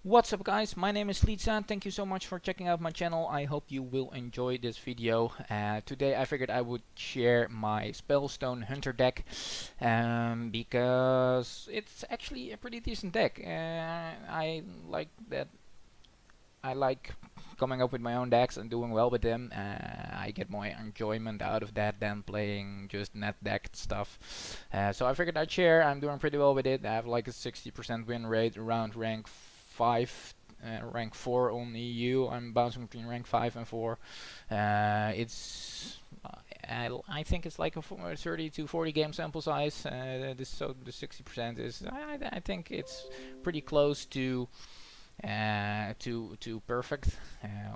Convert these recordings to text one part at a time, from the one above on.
What's up guys, my name is Sleetza. Thank you so much for checking out my channel. I hope you will enjoy this video. Today I figured I would share my Spellstone Hunter deck because it's actually a pretty decent deck. I like that. I like coming up with my own decks and doing well with them. I get more enjoyment out of that than playing just net deck stuff. So I figured I'd share. I'm doing pretty well with it. I have like a 60% win rate around rank 5, rank 4 on EU. I'm bouncing between rank 5 and 4. I think it's like a 30 to 40 game sample size. So the 60% is, I think it's pretty close to perfect.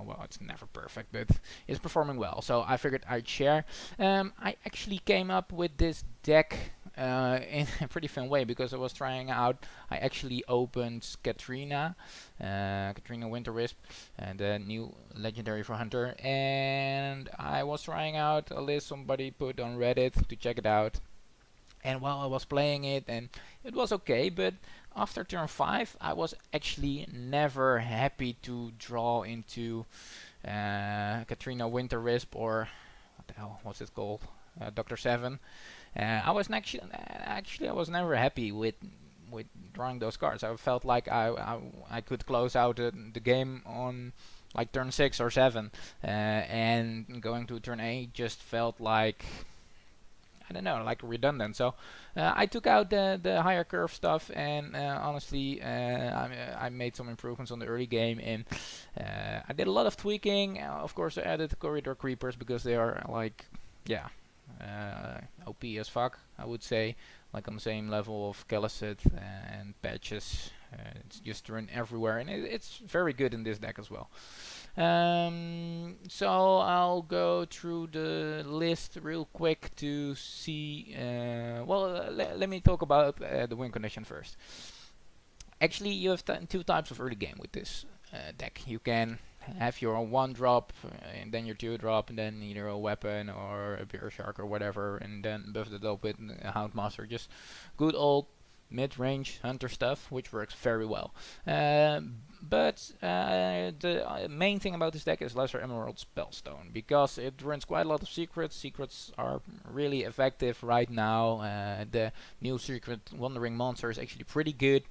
Well, it's never perfect, but it's performing well. So I figured I'd share. I actually came up with this deck in a pretty fun way because I was trying out. I actually opened Katrina Winter Wisp, the new legendary for Hunter, and I was trying out a list somebody put on Reddit to check it out. And while I was playing it, and it was okay, but after turn 5 I was actually never happy to draw into Katrina Winter Wisp, or what the hell was it called, Dr. 7. I was actually I was never happy with drawing those cards. I felt like I could close out the game on like turn 6 or 7, and going to turn 8 just felt like, I don't know, like redundant. So I took out the higher curve stuff, and honestly, I made some improvements on the early game, and I did a lot of tweaking. Of course, I added corridor creepers because they are like, yeah, OP as fuck, I would say, like on the same level of Calisset and Patches. It's just run everywhere, and it's very good in this deck as well. So I'll go through the list real quick to see. Let me talk about the win condition first. Actually, you have two types of early game with this deck. You can have your 1-drop, and then your 2-drop, and then either a weapon or a bear shark or whatever, and then buff it up with a Houndmaster. Just good old mid-range hunter stuff, which works very well. But the main thing about this deck is Lesser Emerald Spellstone, because it runs quite a lot of secrets. Secrets are really effective right now. The new secret Wandering Monster is actually pretty good,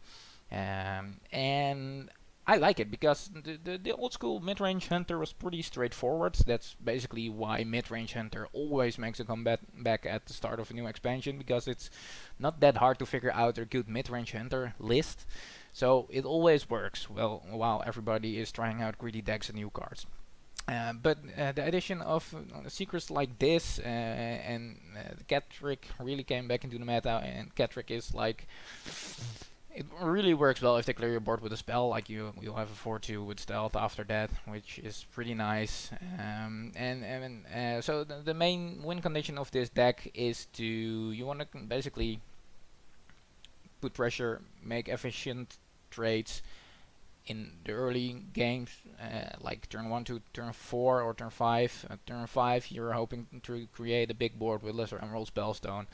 and I like it because the old school mid-range hunter was pretty straightforward. That's basically why mid-range hunter always makes a comeback back at the start of a new expansion, because it's not that hard to figure out a good mid-range hunter list. So it always works well while everybody is trying out greedy decks and new cards. But the addition of secrets like this and the cat trick really came back into the meta, and cat trick is like, it really works well if they clear your board with a spell. Like you'll have a 4/2 with stealth after that, which is pretty nice. So the main win condition of this deck is you want to basically put pressure, make efficient trades in the early games, like turn 1 to turn 4 or turn 5. Turn 5 you're hoping to create a big board with Lesser Emerald Spellstone.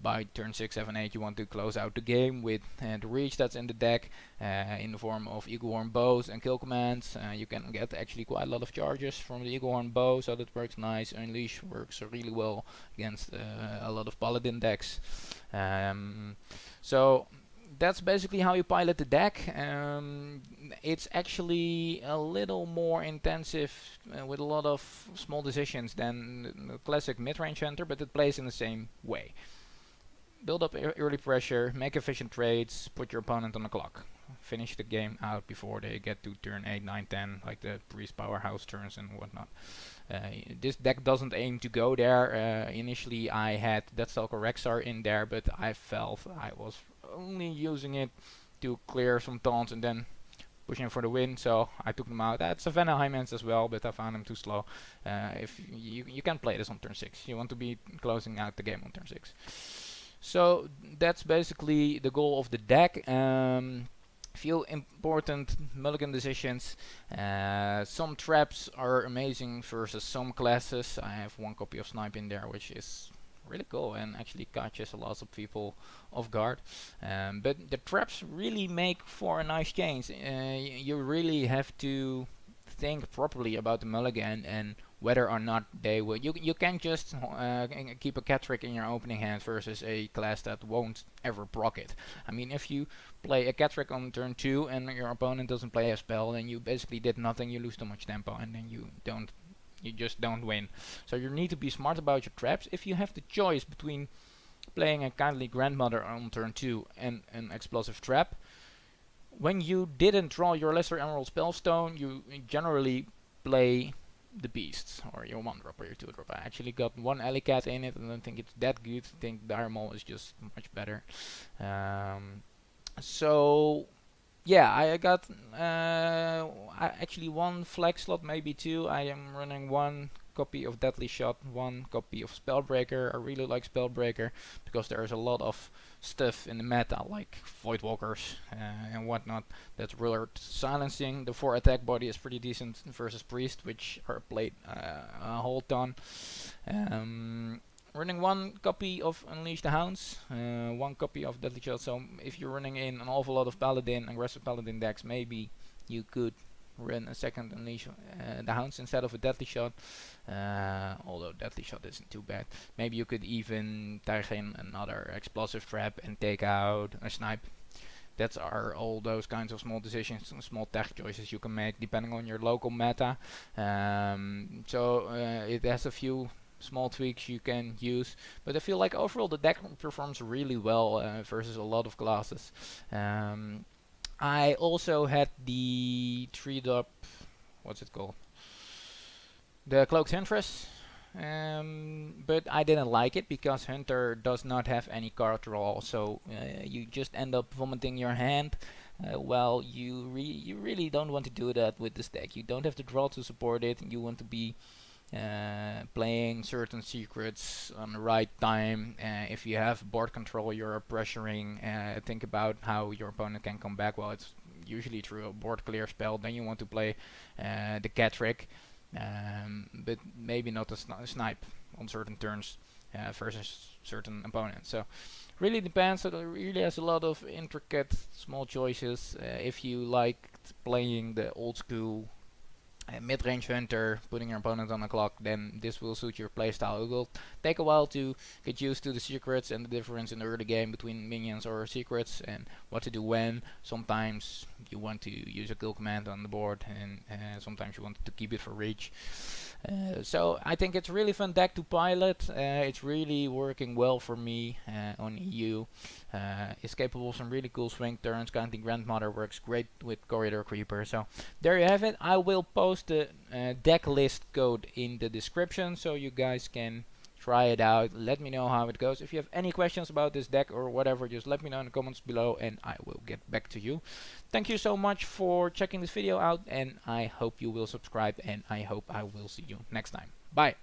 By turn 6, 7, 8 you want to close out the game with the reach that's in the deck, in the form of Eaglehorn bows and kill commands. You can get actually quite a lot of charges from the Eaglehorn bow, so that works nice. Unleash works really well against a lot of paladin decks. So that's basically how you pilot the deck. It's actually a little more intensive with a lot of small decisions than the classic mid-range hunter, but it plays in the same way. Build up early pressure, make efficient trades, put your opponent on the clock. Finish the game out before they get to turn 8, 9, 10, like the priest powerhouse turns and whatnot. This deck doesn't aim to go there. Initially I had Deathstalker Rexar in there, but I felt I was only using it to clear some taunts and then pushing for the win, so I took them out. I had Savannah Hymens as well, but I found them too slow. If you can play this on turn 6, you want to be closing out the game on turn 6. So that's basically the goal of the deck. Few important mulligan decisions. Some traps are amazing versus some classes. I have one copy of Snipe in there, which is really cool and actually catches a lot of people off guard. But the traps really make for a nice change. You really have to think properly about the mulligan and whether or not they will. You can't just keep a cat trick in your opening hand versus a class that won't ever proc it. I mean, if you play a cat trick on turn 2 and your opponent doesn't play a spell, then you basically did nothing. You lose too much tempo, and then you just don't win. So you need to be smart about your traps. If you have the choice between playing a Kindly Grandmother on turn 2 and an explosive trap, when you didn't draw your Lesser Emerald Spellstone, you generally play the beasts, or your 1-drop or your 2-drop. I actually got one Alley Cat in it, and I don't think it's that good. I think Dire Maul is just much better. So yeah, I got actually one flag slot, maybe two. I am running one copy of Deadly Shot, one copy of Spellbreaker. I really like Spellbreaker because there's a lot of stuff in the meta like Voidwalkers and whatnot that's worth silencing. The 4 attack body is pretty decent versus Priest, which are played a whole ton. Running one copy of Unleash the Hounds, one copy of Deadly Shot. So if you're running in an awful lot of Paladin, aggressive Paladin decks, maybe you could run a second Unleash the Hounds instead of a Deadly Shot. Although Deadly Shot isn't too bad. Maybe you could even tag in another explosive trap and take out a snipe. That's all those kinds of small decisions, small tech choices you can make depending on your local meta. It has a few small tweaks you can use, but I feel like overall the deck performs really well versus a lot of classes. I also had the 3-drop, what's it called? The Cloaked Huntress, but I didn't like it because Hunter does not have any card draw, so you just end up vomiting your hand. Well, you really don't want to do that with this deck. You don't have the draw to support it, and you want to be playing certain secrets on the right time. If you have board control, you're pressuring. Think about how your opponent can come back. Well, it's usually through a board clear spell. Then you want to play the cat trick, but maybe not a snipe on certain turns versus certain opponents. So really depends. It really has a lot of intricate small choices. If you like playing the old school mid-range hunter, putting your opponent on the clock, then this will suit your playstyle. It will take a while to get used to the secrets and the difference in the early game between minions or secrets and what to do when. Sometimes you want to use a kill command on the board, and sometimes you want to keep it for reach. So I think it's a really fun deck to pilot. It's really working well for me on EU. It's capable of some really cool swing turns. Kindly Grandmother works great with Corridor Creeper. So there you have it. I will post the deck list code in the description so you guys can try it out. Let me know how it goes. If you have any questions about this deck or whatever, just let me know in the comments below and I will get back to you. Thank you so much for checking this video out, and I hope you will subscribe, and I hope I will see you next time. Bye.